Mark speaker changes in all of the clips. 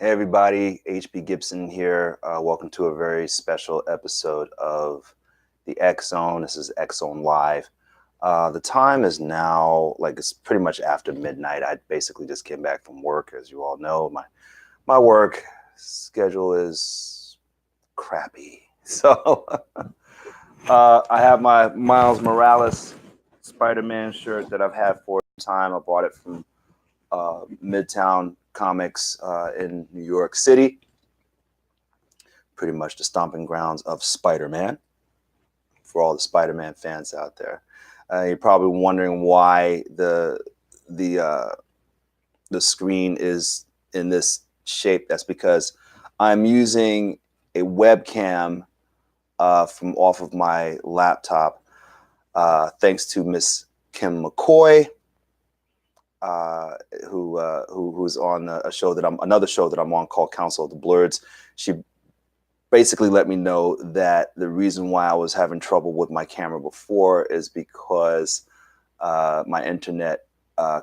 Speaker 1: Hey everybody, HB Gibson here. Welcome to a very special episode of the X Zone. This is X Zone Live. The time is now it's pretty much after midnight. I basically just came back from work, as you all know. My work schedule is crappy, so I have my Miles Morales Spider-Man shirt that I've had for some time. I bought it from Midtown Comics in New York City, pretty much the stomping grounds of Spider-Man for all the Spider-Man fans out there. You're probably wondering why the screen is in this shape. That's because I'm using a webcam from off of my laptop, thanks to Miss Kim McCoy, who's on another show that I'm on called Council of the Blurs. She basically let me know that the reason why I was having trouble with my camera before is because my internet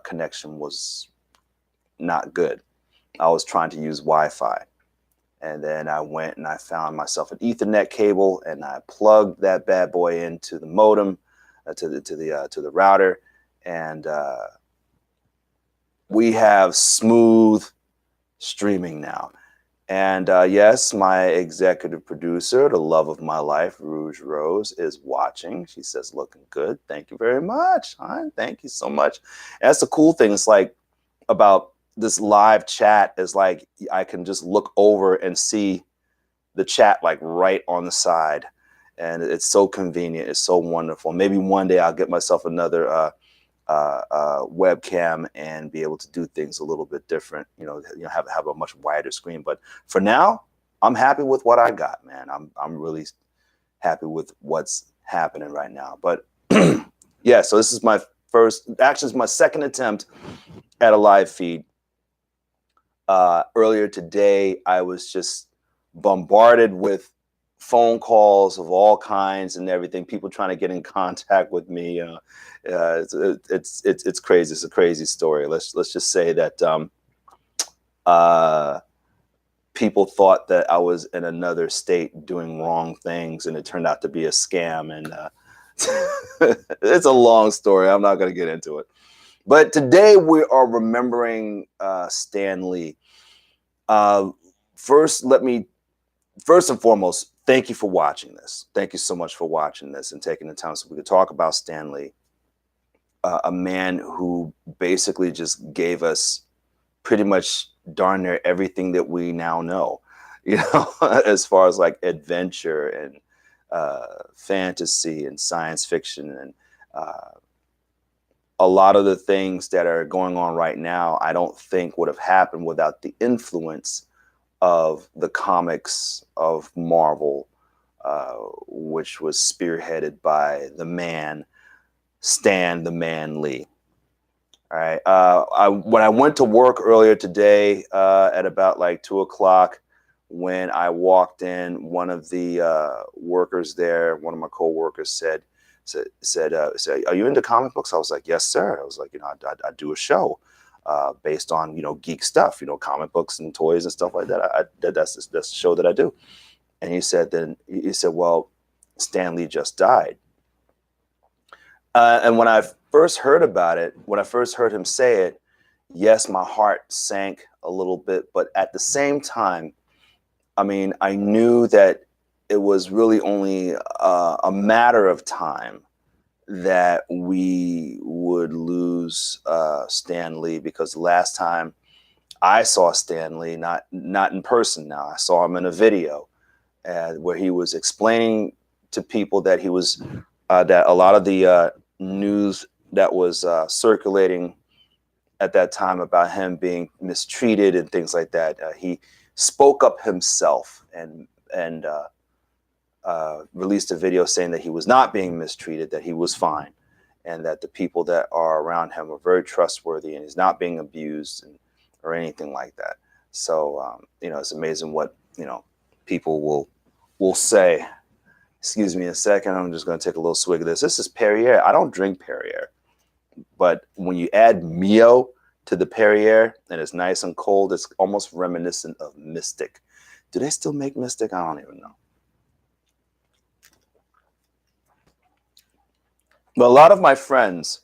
Speaker 1: connection was not good. I was trying to use Wi-Fi, and then I went and I found myself an Ethernet cable, and I plugged that bad boy into the modem, to the router, and we have smooth streaming now. And yes, my executive producer, the love of my life, Rouge Rose, is watching. She says, looking good. Thank you very much. Hon. Thank you so much. And that's the cool thing. It's like about this live chat is like I can just look over and see the chat like right on the side. And it's so convenient. It's so wonderful. Maybe one day I'll get myself another webcam and be able to do things a little bit different, have a much wider screen. But for now, I'm happy with what I got, man. I'm really happy with what's happening right now. But yeah, so this is my it's my second attempt at a live feed. Earlier today, I was just bombarded with phone calls of all kinds and everything, people trying to get in contact with me. It's crazy. It's a crazy story. Let's just say that people thought that I was in another state doing wrong things, and it turned out to be a scam. And it's a long story. I'm not going to get into it. But today we are remembering Stan Lee. First and foremost, thank you for watching this. Thank you so much for watching this and taking the time so we could talk about Stan Lee, a man who basically just gave us pretty much darn near everything that we now know, as far as like adventure and fantasy and science fiction and a lot of the things that are going on right now, I don't think would have happened without the influence of the comics of Marvel, which was spearheaded by the man, Stan the Man Lee. All right. When I went to work earlier today at about like 2 o'clock, when I walked in, one of the workers there, one of my co-workers said, are you into comic books? I was like, yes, sir. I was like, I do a show based on, geek stuff, comic books and toys and stuff like that. That's the show that I do. And he said, well, Stan Lee just died. And when I first heard about it, when I first heard him say it, yes, my heart sank a little bit. But at the same time, I mean, I knew that it was really only a matter of time that we would lose Stan Lee, because the last time I saw Stan Lee, not in person now, I saw him in a video where he was explaining to people that he was, that a lot of the news that was circulating at that time about him being mistreated and things like that, he spoke up himself and released a video saying that he was not being mistreated, that he was fine, and that the people that are around him are very trustworthy, and he's not being abused or anything like that. So, it's amazing what, people will say. Excuse me a second. I'm just going to take a little swig of this. This is Perrier. I don't drink Perrier, but when you add Mio to the Perrier, and it's nice and cold. It's almost reminiscent of Mystic. Do they still make Mystic? I don't even know. But a lot of my friends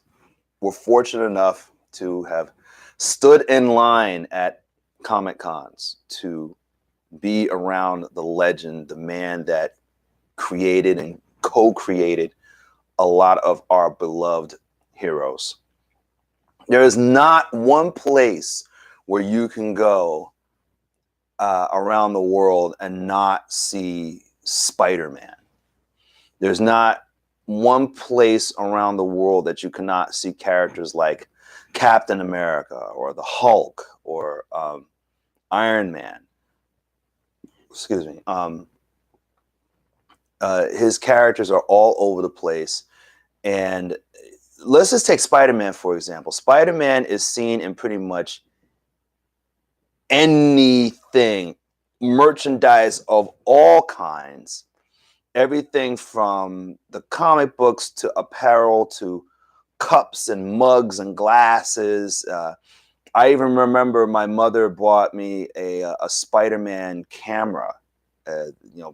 Speaker 1: were fortunate enough to have stood in line at Comic Cons to be around the legend, the man that created and co-created a lot of our beloved heroes. There is not one place where you can go around the world and not see Spider-Man. There's not one place around the world that you cannot see characters like Captain America or the Hulk or Iron Man. Excuse me. His characters are all over the place. And let's just take Spider-Man, for example. Spider-Man is seen in pretty much anything, merchandise of all kinds, everything from the comic books to apparel to cups and mugs and glasses. I even remember my mother bought me a Spider-Man camera,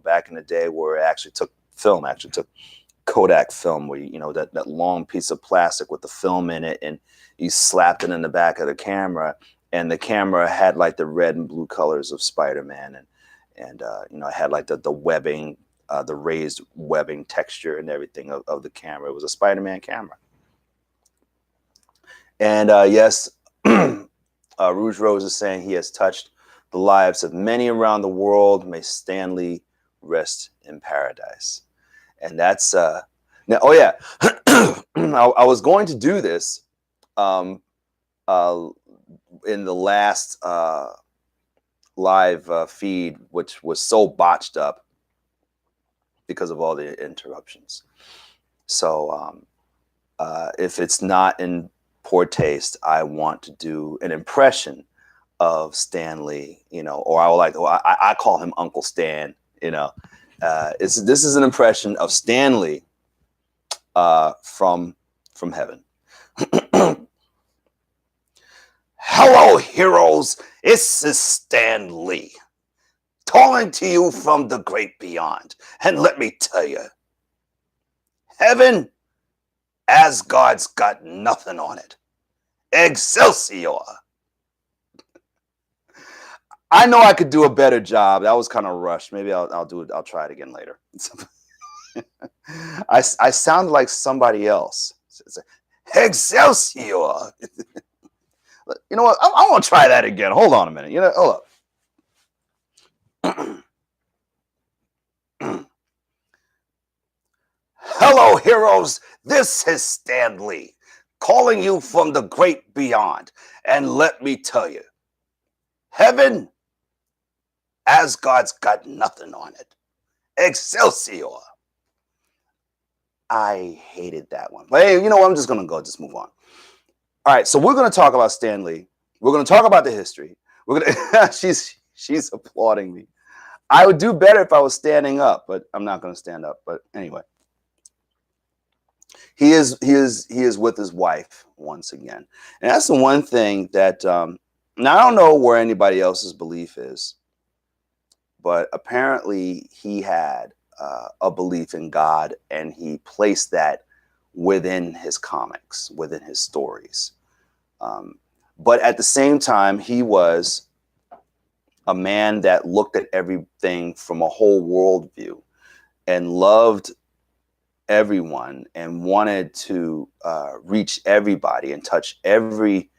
Speaker 1: back in the day where it actually took film, took Kodak film, where that long piece of plastic with the film in it, and you slapped it in the back of the camera, and the camera had like the red and blue colors of Spider-Man, and it had like the webbing, the raised webbing texture and everything of the camera. It was a Spider-Man camera. And yes, Rouge Rose is saying he has touched the lives of many around the world. May Stan Lee rest in paradise. And that's now. Oh yeah, I was going to do this in the last live feed, which was so botched up because of all the interruptions. So if it's not in poor taste, I want to do an impression of Stan Lee, or I call him Uncle Stan, this is an impression of Stan Lee from heaven. Hello, heroes. This is Stan Lee, calling to you from the great beyond. And let me tell you, heaven, Asgard's got nothing on it. Excelsior. I know I could do a better job. That was kind of rushed. Maybe I'll do it. I'll try it again later. I sound like somebody else. Excelsior. You know what? I want to try that again. Hold on a minute. Hold up. Hello, heroes. This is Stan Lee, calling you from the great beyond. And let me tell you, heaven, Asgard's got nothing on it. Excelsior. I hated that one. But hey, you know what? I'm just going to just move on. All right, so we're going to talk about Stan Lee. We're going to talk about the history. We're going to she's applauding me. I would do better if I was standing up, but I'm not going to stand up. But anyway, he is with his wife once again. And that's the one thing that now I don't know where anybody else's belief is, but apparently he had a belief in God, and he placed that within his comics, within his stories. But at the same time, he was a man that looked at everything from a whole worldview and loved everyone and wanted to reach everybody and touch every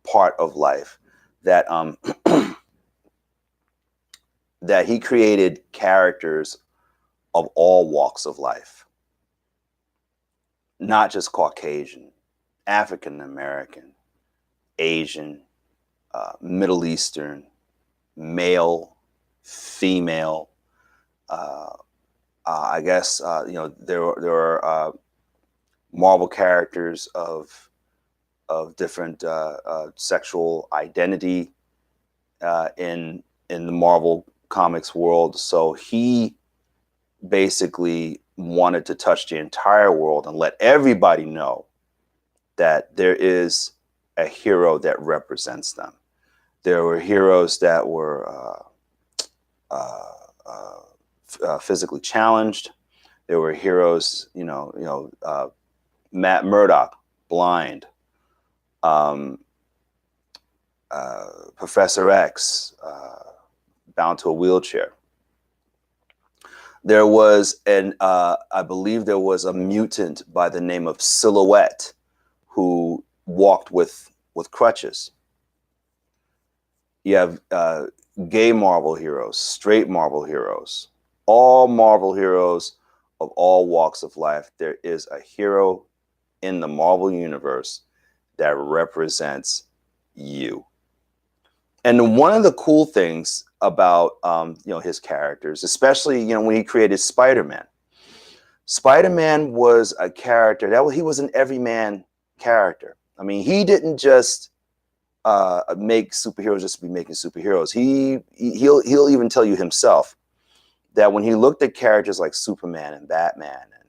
Speaker 1: part of life. That that he created characters of all walks of life, not just Caucasian, African American, Asian, Middle Eastern, male, female. I guess there are Marvel characters of different sexual identity in the Marvel Comics world. So he basically wanted to touch the entire world and let everybody know that there is a hero that represents them. There were heroes that were physically challenged. There were heroes, Matt Murdock, blind. Professor X, bound to a wheelchair. There was I believe there was a mutant by the name of Silhouette who walked with crutches. You have gay Marvel heroes, straight Marvel heroes, all Marvel heroes of all walks of life. There is a hero in the Marvel universe that represents you. And one of the cool things about his characters, especially when he created Spider-Man. Spider-Man was a character he was an everyman character. I mean, he didn't just make superheroes just to be making superheroes. He'll even tell you himself that when he looked at characters like Superman and Batman, and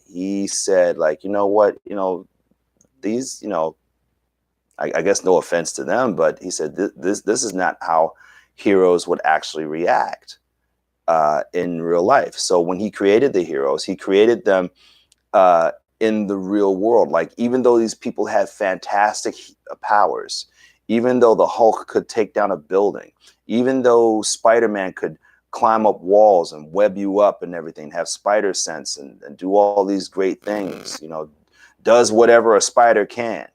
Speaker 1: he said, like, you know what, these, I guess no offense to them, but he said this is not how heroes would actually react in real life. So when he created the heroes, he created them in the real world. Like, even though these people had fantastic powers, even though the Hulk could take down a building, even though Spider-Man could climb up walls and web you up and everything, have spider sense and do all these great things, does whatever a spider can,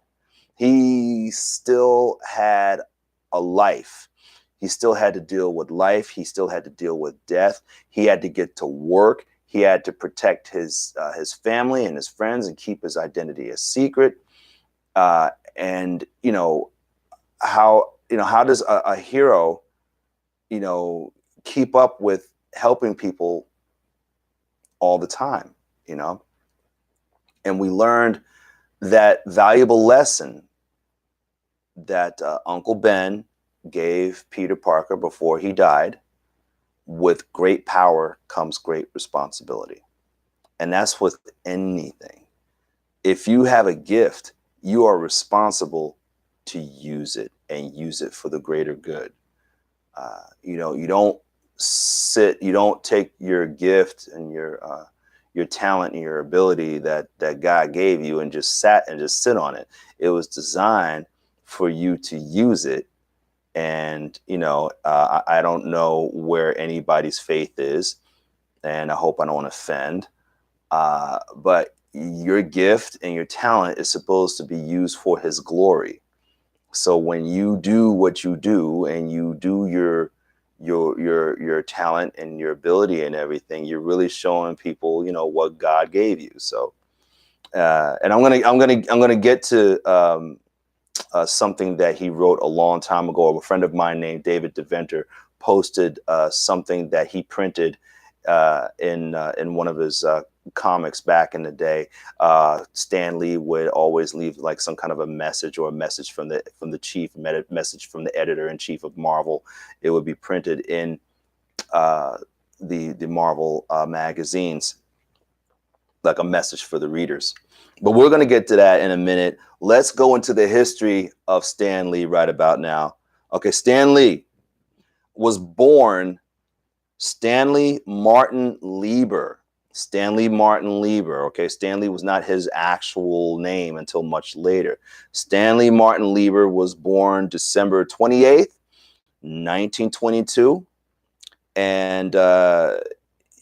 Speaker 1: he still had a life. He still had to deal with life. He still had to deal with death. He had to get to work. He had to protect his family and his friends and keep his identity a secret. And how does a hero, keep up with helping people all the time, And we learned that valuable lesson that Uncle Ben gave Peter Parker before he died: with great power comes great responsibility. And that's with anything. If you have a gift, you are responsible to use it and use it for the greater good. You don't take your gift and your talent and your ability that God gave you and just sit on it. It was designed for you to use it. And, I don't know where anybody's faith is, and I hope I don't offend, but your gift and your talent is supposed to be used for his glory. So when you do what you do and you do your talent and your ability and everything, you're really showing people, what God gave you. So, and I'm gonna get to something that he wrote a long time ago. A friend of mine named David Deventer posted something that he printed in one of his comics back in the day. Stan Lee would always leave like some kind of a message, or a message from the chief, message from the editor-in-chief of Marvel. It would be printed in the Marvel magazines, like a message for the readers. But we're going to get to that in a minute. Let's go into the history of Stan Lee right about now. Okay, Stan Lee was born Stanley Martin Lieber. Stanley Martin Lieber. Okay, Stanley was not his actual name until much later. Stanley Martin Lieber was born December 28th, 1922. And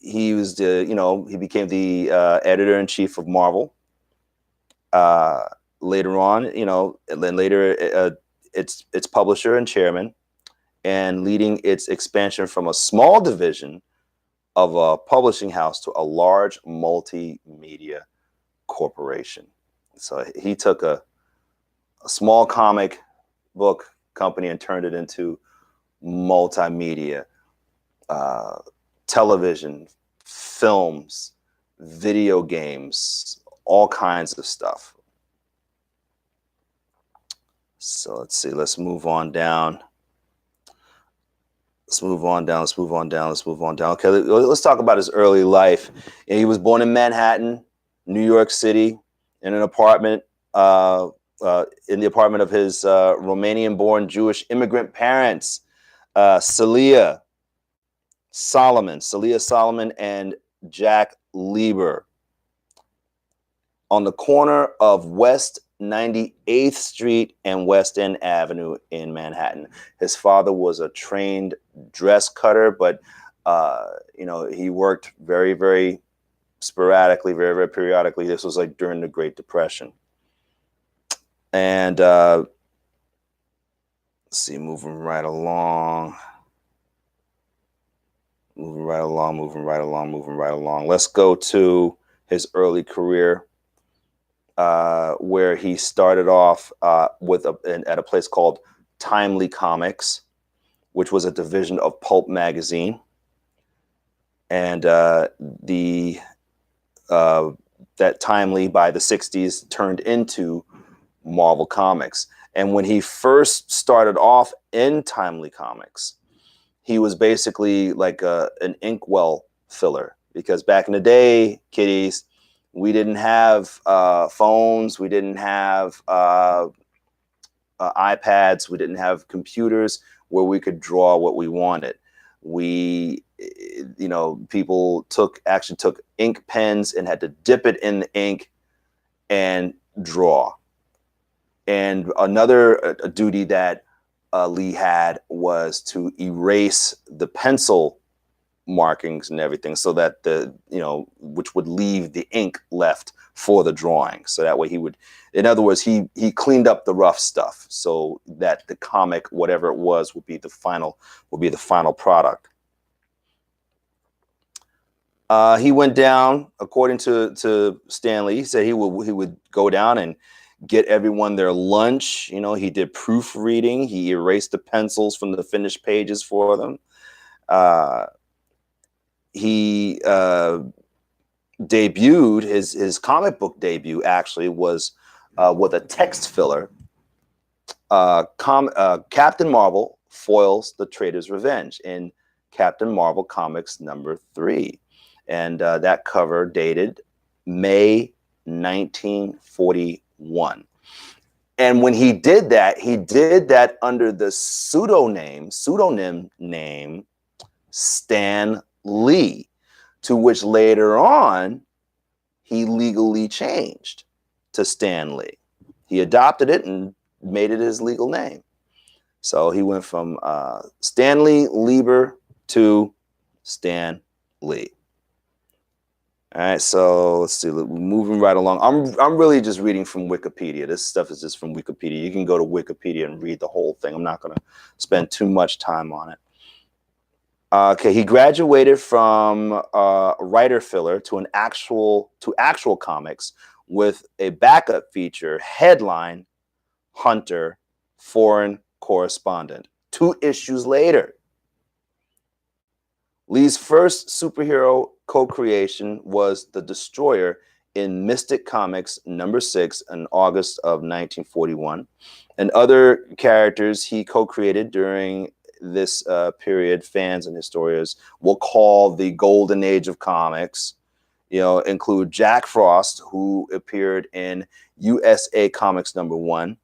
Speaker 1: he was he became the editor-in-chief of Marvel. Later on, and then later its publisher and chairman, and leading its expansion from a small division of a publishing house to a large multimedia corporation. So he took a small comic book company and turned it into multimedia, television, films, video games, all kinds of stuff. So let's see, let's move on down. Okay, let's talk about his early life. And he was born in Manhattan, New York City, in an apartment in the apartment of his Romanian-born Jewish immigrant parents, Celia Solomon and Jack Lieber, on the corner of West 98th Street and West End Avenue in Manhattan. His father was a trained dress cutter, but you know, he worked very, very sporadically, very, very periodically. This was like during the Great Depression. And let's see, moving right along. Let's go to his early career, where he started off with at a place called Timely Comics, which was a division of Pulp magazine. And that Timely by the 60s turned into Marvel Comics. And when he first started off in Timely Comics, he was basically like an inkwell filler, because back in the day, kiddies, we didn't have phones, we didn't have iPads, we didn't have computers where we could draw what we wanted. We, you know, people actually took ink pens and had to dip it in the ink and draw. And another duty that Lee had was to erase the pencil markings and everything, so that which would leave the ink left for the drawing. So that way he would, in other words, he cleaned up the rough stuff so that the comic, whatever it was, would be the final product. He went down, according to Stan Lee, he said he would go down and get everyone their lunch. You know, he did proofreading. He erased the pencils from the finished pages for them. He debuted, his comic book debut actually was with a text filler. Captain Marvel foils the Traitor's Revenge in Captain Marvel Comics #3. And that cover dated May 1941. And when he did that under the pseudonym name Stan Lee, to which later on he legally changed to Stan Lee. He adopted it and made it his legal name. So he went from Stanley Lieber to Stan Lee. All right, so let's see. We're moving right along. I'm really just reading from Wikipedia. This stuff is just from Wikipedia. You can go to Wikipedia and read the whole thing. I'm not going to spend too much time on it. Okay, he graduated from writer filler to actual comics with a backup feature headline, Hunter, foreign correspondent. 2 issues later. Lee's first superhero co-creation was the Destroyer in Mystic Comics #6 in August of 1941. And other characters he co-created during this period, fans and historians will call the golden age of comics, include Jack Frost, who appeared in USA Comics #1,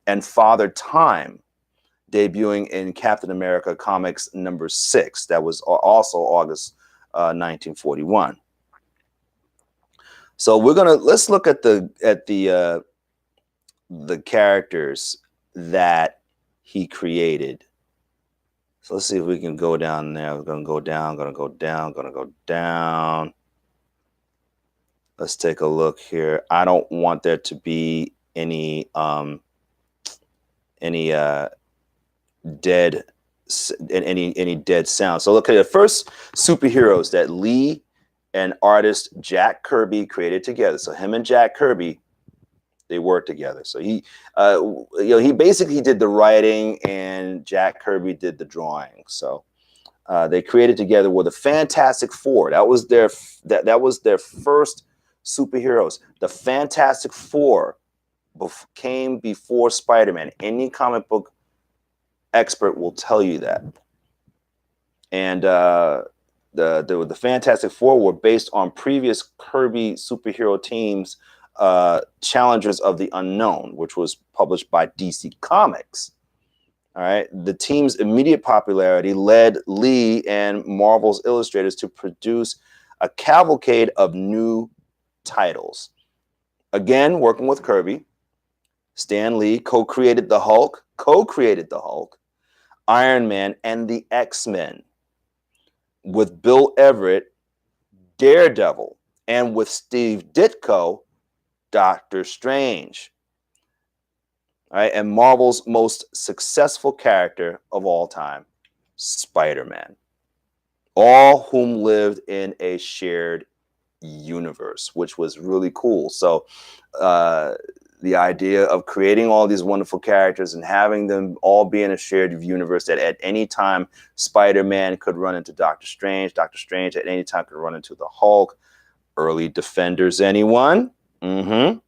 Speaker 1: and Father Time, debuting in Captain America Comics #6. That was also August 1941. So let's look at the characters that he created. So let's see if we can go down there. We're going to go down, going to go down, going to go down. Let's take a look here. I don't want there to be any dead sound. So look at the first superheroes that Lee and artist Jack Kirby created together. So him and Jack Kirby, they worked together. So he basically did the writing and Jack Kirby did the drawing. So they created together with the Fantastic Four. That was their first superheroes. The Fantastic Four came before Spider-Man. Any comic book expert will tell you that. And the Fantastic Four were based on previous Kirby superhero teams Challengers of the Unknown, which was published by DC Comics. All right. The team's immediate popularity led Lee and Marvel's illustrators to produce a cavalcade of new titles. Again, working with Kirby, Stan Lee co-created the Hulk, Iron Man, and the X-Men. With Bill Everett, Daredevil, and with Steve Ditko, Doctor Strange. All right, and Marvel's most successful character of all time, Spider-Man. All whom lived in a shared universe, which was really cool. So the idea of creating all these wonderful characters and having them all be in a shared universe, that at any time Spider-Man could run into Doctor Strange, Doctor Strange at any time could run into the Hulk. Early Defenders, anyone? Okay,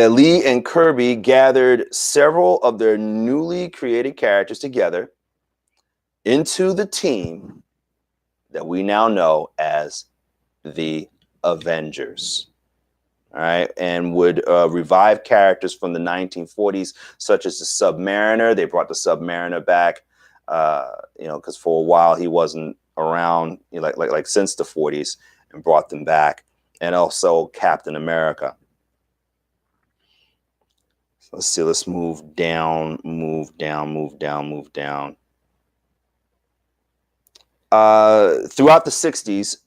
Speaker 1: Lee and Kirby gathered several of their newly created characters together into the team that we now know as the Avengers. All right, and would revive characters from the 1940s, such as the Submariner. They brought the Submariner back, you know, because for a while he wasn't around, you know, like since the 40s, and brought them back, and also Captain America. So let's see. Let's move down, move down, move down, move down. Throughout the 60s,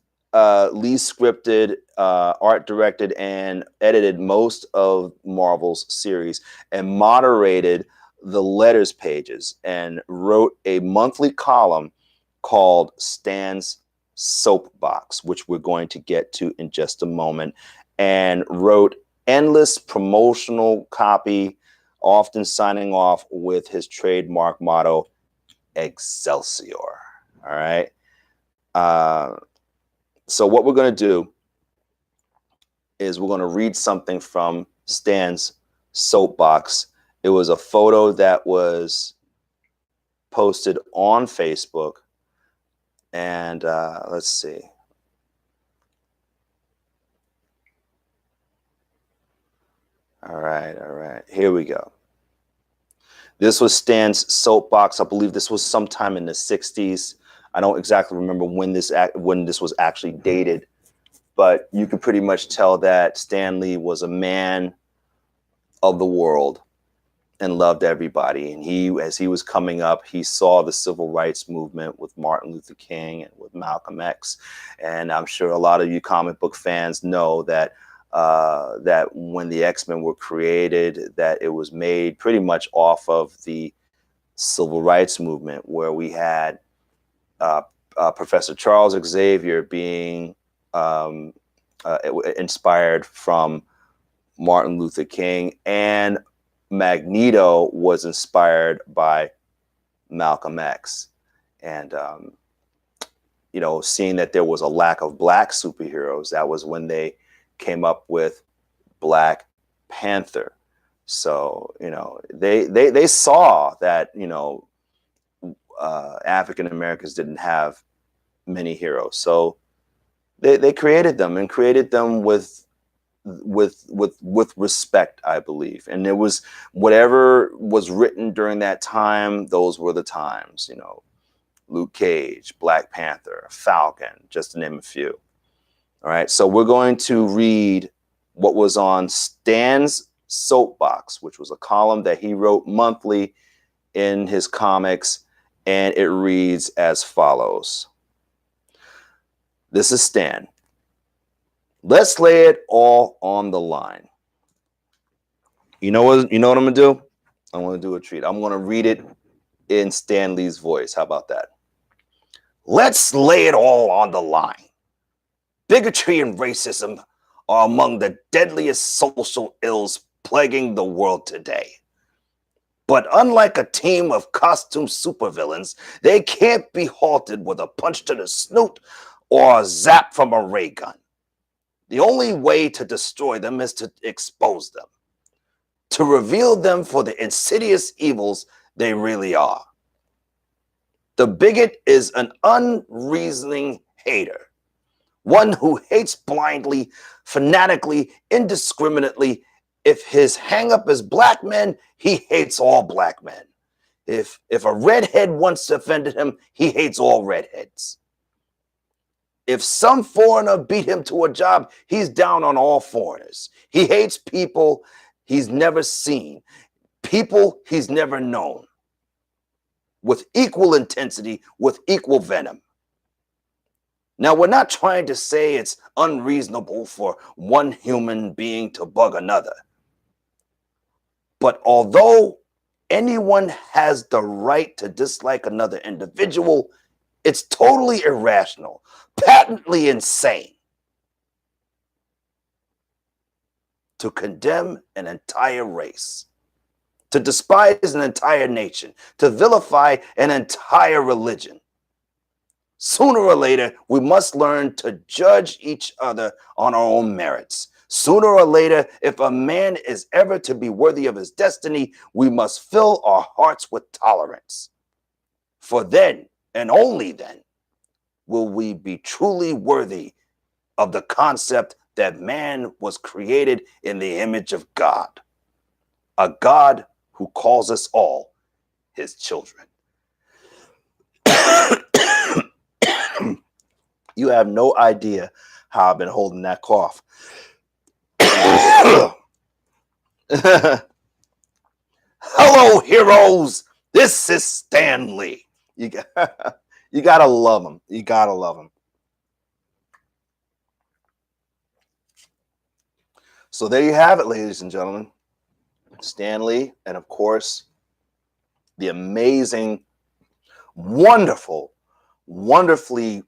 Speaker 1: Lee scripted, art directed, and edited most of Marvel's series, and moderated the letters pages, and wrote a monthly column called Stan's Soapbox, which we're going to get to in just a moment, and wrote endless promotional copy, often signing off with his trademark motto, Excelsior. All right. So what we're going to do is we're going to read something from Stan's Soapbox. It was a photo that was posted on Facebook. And let's see. All right. Here we go. This was Stan's Soapbox. I believe this was sometime in the 60s. I don't exactly remember when this was actually dated, but you could pretty much tell that Stan Lee was a man of the world and loved everybody. And he, as he was coming up, he saw the civil rights movement with Martin Luther King and with Malcolm X. And I'm sure a lot of you comic book fans know that that when the X-Men were created, that it was made pretty much off of the civil rights movement, where we had Professor Charles Xavier being inspired from Martin Luther King, and Magneto was inspired by Malcolm X. And, you know, seeing that there was a lack of Black superheroes, that was when they came up with Black Panther. So, you know, they saw that, you know, African Americans didn't have many heroes. So they created them, and created them with respect, I believe. And it was whatever was written during that time, those were the times, you know, Luke Cage, Black Panther, Falcon, just to name a few. All right. So we're going to read what was on Stan's Soapbox, which was a column that he wrote monthly in his comics. And it reads as follows. This is Stan. Let's lay it all on the line. You know what I'm gonna do? I'm gonna do a treat. I'm gonna read it in Stan Lee's voice. How about that? Let's lay it all on the line. Bigotry and racism are among the deadliest social ills plaguing the world today. But unlike a team of costume supervillains, they can't be halted with a punch to the snoot or a zap from a ray gun. The only way to destroy them is to expose them, to reveal them for the insidious evils they really are. The bigot is an unreasoning hater, one who hates blindly, fanatically, indiscriminately. If his hangup is black men, he hates all black men. If a redhead once offended him, he hates all redheads. If some foreigner beat him to a job, he's down on all foreigners. He hates people he's never seen, people he's never known, with equal intensity, with equal venom. Now, we're not trying to say it's unreasonable for one human being to bug another. But although anyone has the right to dislike another individual, it's totally irrational, patently insane to condemn an entire race, to despise an entire nation, to vilify an entire religion. Sooner or later, we must learn to judge each other on our own merits. Sooner or later, if a man is ever to be worthy of his destiny, we must fill our hearts with tolerance. For then, and only then, will we be truly worthy of the concept that man was created in the image of God, a God who calls us all his children. You have no idea how I've been holding that cough. Hello, heroes. This is Stan Lee. You gotta love him. You gotta love him. So there you have it, ladies and gentlemen. Stan Lee, and of course, the amazing, wonderful, wonderfully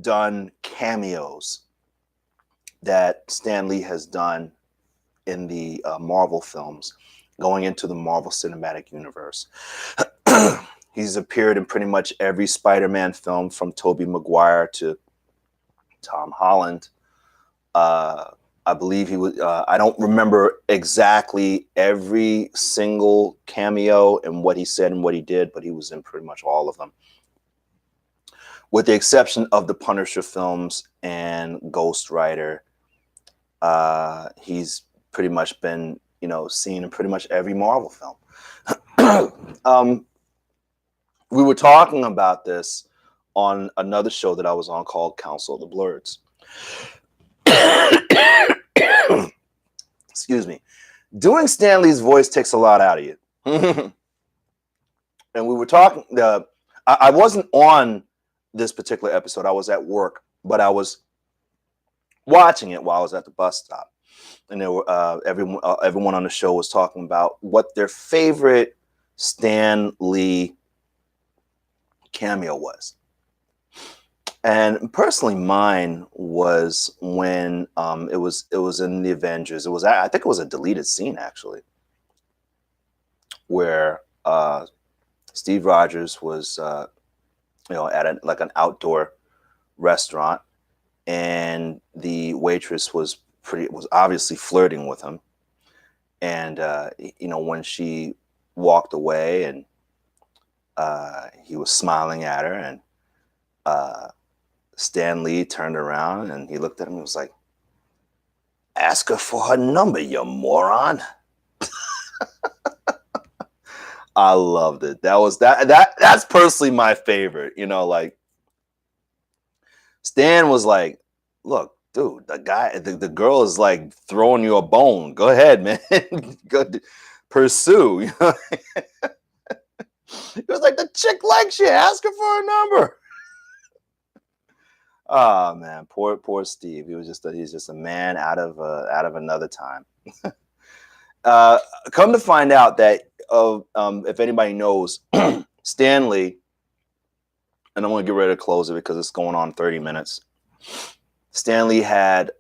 Speaker 1: done cameos that Stan Lee has done in the Marvel films, going into the Marvel Cinematic Universe. He's appeared in pretty much every Spider-Man film, from Tobey Maguire to Tom Holland. I believe he was, I don't remember exactly every single cameo and what he said and what he did, but he was in pretty much all of them, with the exception of the Punisher films and Ghost Rider. He's pretty much been, seen in pretty much every Marvel film. We were talking about this on another show that I was on called Council of the Blurs. Excuse me. Doing Stan Lee's voice takes a lot out of you. And we were talking, I wasn't on this particular episode. I was at work, but I was watching it while I was at the bus stop. And there were, everyone on the show was talking about what their favorite Stan Lee cameo was. And personally, mine was when it was in the Avengers. I think it was a deleted scene, actually, where Steve Rogers was at an outdoor restaurant, and the waitress was obviously flirting with him, and when she walked away, and he was smiling at her, and Stan Lee turned around and he looked at him and was like, "Ask her for her number, you moron." I loved it. That's personally my favorite. Like, Stan was like, "Look, dude, the girl is like throwing you a bone. Go ahead, man. Go pursue." He was like, "The chick likes you. Ask her for her number." Oh man, poor Steve. He's just a man out of another time. Come to find out that if anybody knows, Stan Lee, and I'm going to get ready to close it because it's going on 30 minutes. Stan Lee had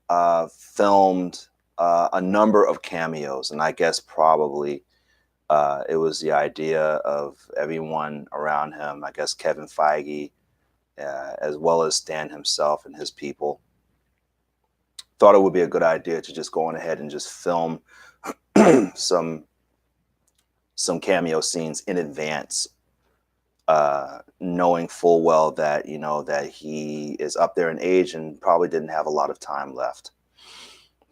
Speaker 1: filmed a number of cameos, and I guess probably it was the idea of everyone around him. I guess Kevin Feige, as well as Stan himself and his people, thought it would be a good idea to just go on ahead and just film some cameo scenes in advance knowing full well that, you know, that he is up there in age and probably didn't have a lot of time left.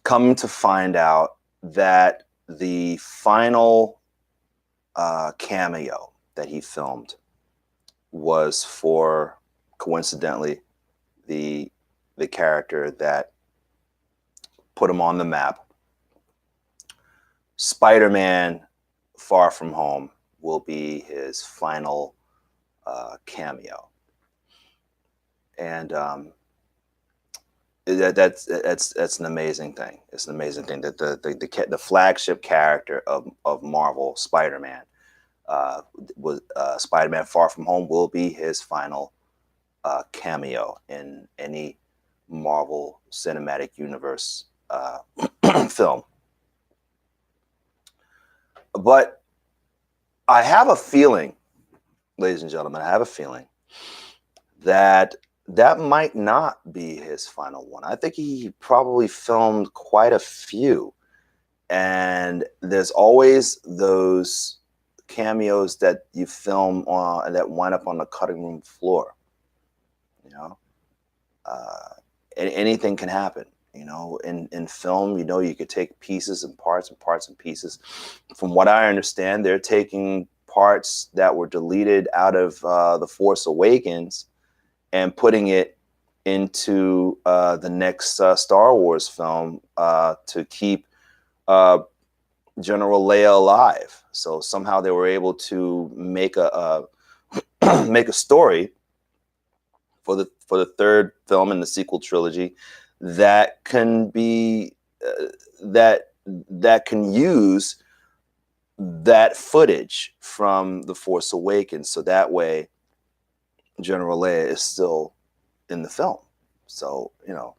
Speaker 1: Coming to find out that the final cameo that he filmed was for, coincidentally, the character that put him on the map. Spider-Man Far From Home will be his final cameo. And that's an amazing thing. It's an amazing thing that the flagship character of Marvel, Spider-Man, was Spider-Man Far From Home will be his final cameo in any Marvel Cinematic Universe film. But I have a feeling, ladies and gentlemen, I have a feeling that that might not be his final one. I think he probably filmed quite a few. And there's always those cameos that you film on that wind up on the cutting room floor. You know, anything can happen. You know, in film, you know, you could take pieces and parts and parts and pieces. From what I understand, they're taking parts that were deleted out of The Force Awakens and putting it into the next Star Wars film to keep General Leia alive. So somehow they were able to make a make a story for the third film in the sequel trilogy that can be that can use that footage from The Force Awakens, so that way General Leia is still in the film. So, you know,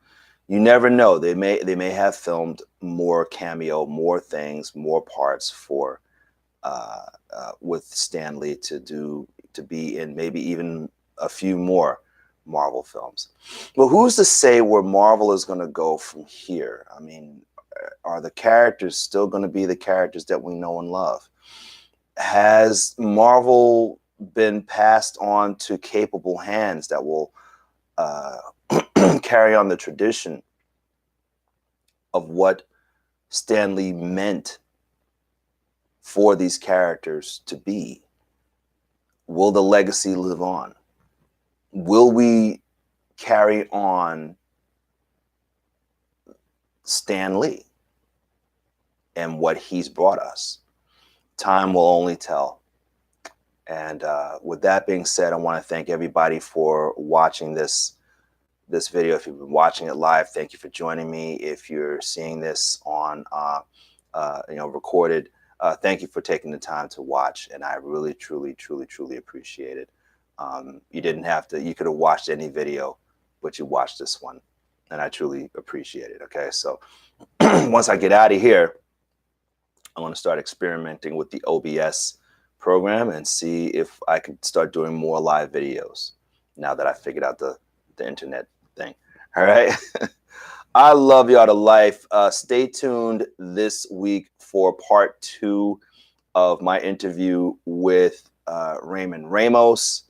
Speaker 1: you never know. They may have filmed more cameo, more things, more parts for with Stan Lee to be in maybe even a few more Marvel films. But who's to say where Marvel is going to go from here? I mean, are the characters still going to be the characters that we know and love? Has Marvel been passed on to capable hands that will carry on the tradition of what Stan Lee meant for these characters to be? Will the legacy live on? Will we carry on Stan Lee and what he's brought us? Time will only tell. And with that being said, I want to thank everybody for watching this video. If you've been watching it live, thank you for joining me. If you're seeing this on recorded, thank you for taking the time to watch, and I really truly appreciate it. You didn't have to, you could have watched any video, but you watched this one, and I truly appreciate it. Okay, so once I get out of here, I want to start experimenting with the OBS program and see if I could start doing more live videos now that I figured out the internet thing. All right. I love y'all to life. Stay tuned this week for part 2 of my interview with Raymond Ramos,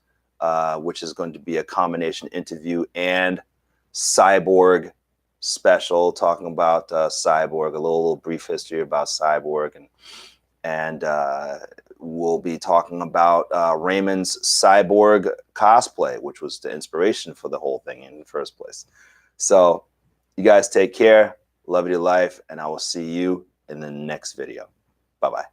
Speaker 1: which is going to be a combination interview and Cyborg special, talking about Cyborg, a little brief history about Cyborg, and we'll be talking about Raymond's Cyborg cosplay, which was the inspiration for the whole thing in the first place. So you guys take care, love you to life, and I will see you in the next video. Bye-bye.